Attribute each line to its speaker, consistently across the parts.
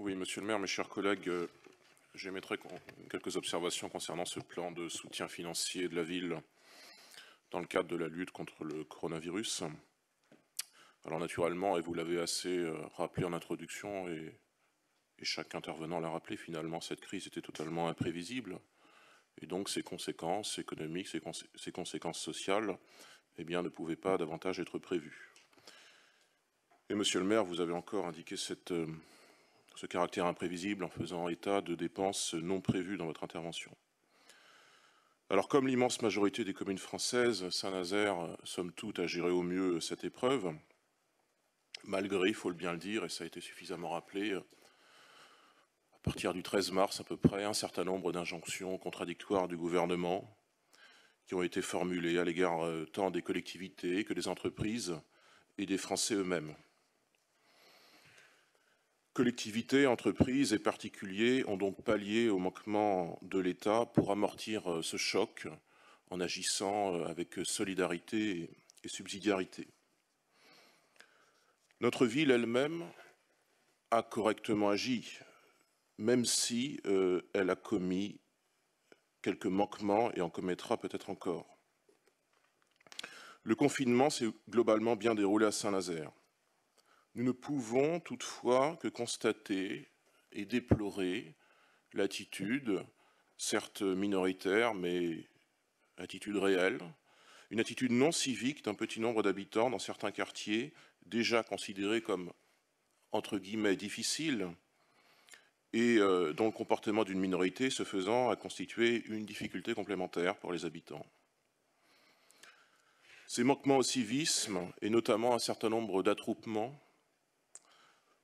Speaker 1: Oui, monsieur le maire, mes chers collègues, j'émettrai quelques observations concernant ce plan de soutien financier de la ville dans le cadre de la lutte contre le coronavirus. Alors naturellement, et vous l'avez assez rappelé en introduction, et chaque intervenant l'a rappelé, finalement, cette crise était totalement imprévisible. Et donc ses conséquences économiques, ses conséquences sociales, eh bien, ne pouvaient pas davantage être prévues. Et monsieur le maire, vous avez encore indiqué ce caractère imprévisible en faisant état de dépenses non prévues dans votre intervention. Alors comme l'immense majorité des communes françaises, Saint-Nazaire, somme toute, a géré au mieux cette épreuve, malgré, il faut bien le dire, et ça a été suffisamment rappelé, à partir du 13 mars à peu près, un certain nombre d'injonctions contradictoires du gouvernement qui ont été formulées à l'égard tant des collectivités que des entreprises et des Français eux-mêmes. Collectivités, entreprises et particuliers ont donc pallié au manquement de l'État pour amortir ce choc en agissant avec solidarité et subsidiarité. Notre ville elle-même a correctement agi, même si elle a commis quelques manquements et en commettra peut-être encore. Le confinement s'est globalement bien déroulé à Saint-Nazaire. Nous ne pouvons toutefois que constater et déplorer l'attitude, certes minoritaire, mais attitude réelle, une attitude non civique d'un petit nombre d'habitants dans certains quartiers déjà considérés comme, entre guillemets, difficiles, et dont le comportement d'une minorité se faisant a constitué une difficulté complémentaire pour les habitants. Ces manquements au civisme, et notamment un certain nombre d'attroupements,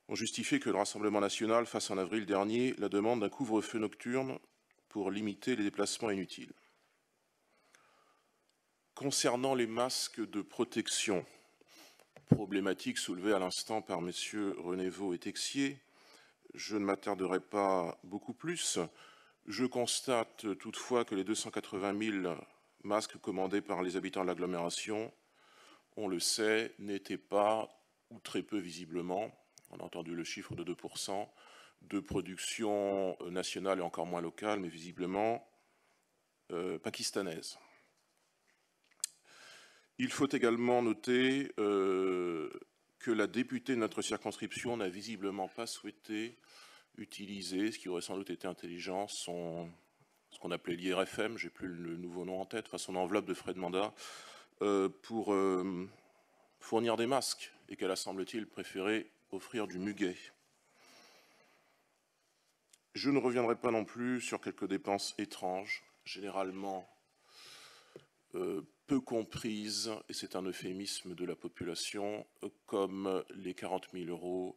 Speaker 1: ont justifié que le Rassemblement national fasse en avril dernier la demande d'un couvre-feu nocturne pour limiter les déplacements inutiles. Concernant les masques de protection, problématique soulevée à l'instant par messieurs Renévaux et Texier, je ne m'attarderai pas beaucoup plus. Je constate toutefois que les 280 000 masques commandés par les habitants de l'agglomération, on le sait, n'étaient pas, ou très peu visiblement, on a entendu le chiffre de 2%, de production nationale et encore moins locale, mais visiblement pakistanaise. Il faut également noter que la députée de notre circonscription n'a visiblement pas souhaité utiliser, ce qui aurait sans doute été intelligent, ce qu'on appelait l'IRFM, j'ai plus le nouveau nom en tête, enfin son enveloppe de frais de mandat, pour fournir des masques, et qu'elle a, semble-t-il, préféré offrir du muguet. Je ne reviendrai pas non plus sur quelques dépenses étranges, généralement peu comprises, et c'est un euphémisme de la population, comme les 40 000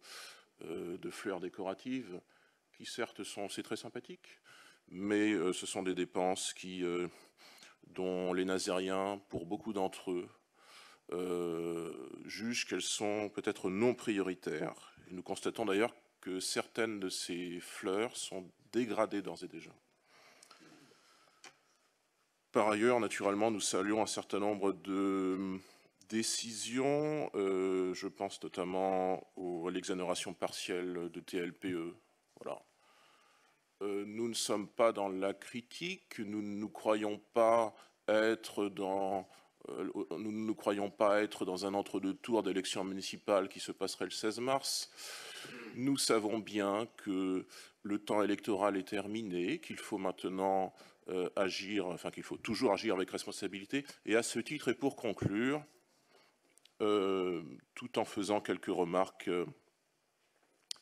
Speaker 1: € de fleurs décoratives, qui certes c'est très sympathique, mais ce sont des dépenses dont les Nazériens, pour beaucoup d'entre eux, jugent qu'elles sont peut-être non prioritaires. Et nous constatons d'ailleurs que certaines de ces fleurs sont dégradées d'ores et déjà. Par ailleurs, naturellement, nous saluons un certain nombre de décisions. Je pense notamment à l'exonération partielle de TLPE. Voilà. Nous ne sommes pas dans la critique, nous ne nous croyons pas être dans un entre-deux-tours d'élections municipales qui se passerait le 16 mars. Nous savons bien que le temps électoral est terminé, qu'il faut maintenant qu'il faut toujours agir avec responsabilité. Et à ce titre, et pour conclure, tout en faisant quelques remarques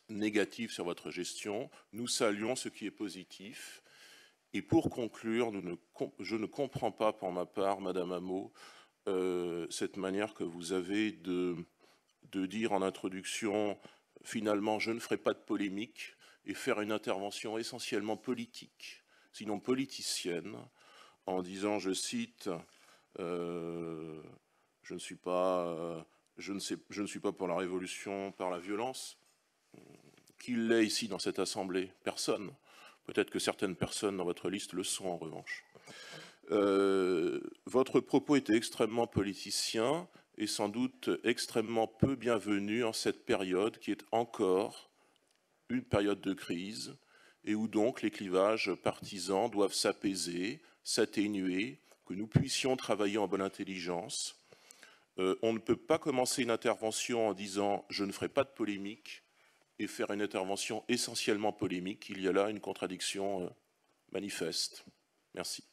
Speaker 1: négatives sur votre gestion, nous saluons ce qui est positif. Et pour conclure, je ne comprends pas pour ma part, Madame Hameau, cette manière que vous avez de dire en introduction, finalement, je ne ferai pas de polémique, et faire une intervention essentiellement politique, sinon politicienne, en disant, je cite, je ne suis pas pour la révolution par la violence. Qui l'est ici dans cette assemblée? Personne. Peut-être que certaines personnes dans votre liste le sont en revanche. Votre propos était extrêmement politicien et sans doute extrêmement peu bienvenu en cette période qui est encore une période de crise et où donc les clivages partisans doivent s'apaiser, s'atténuer, que nous puissions travailler en bonne intelligence. On ne peut pas commencer une intervention en disant « je ne ferai pas de polémique » et faire une intervention essentiellement polémique. Il y a là une contradiction manifeste. Merci.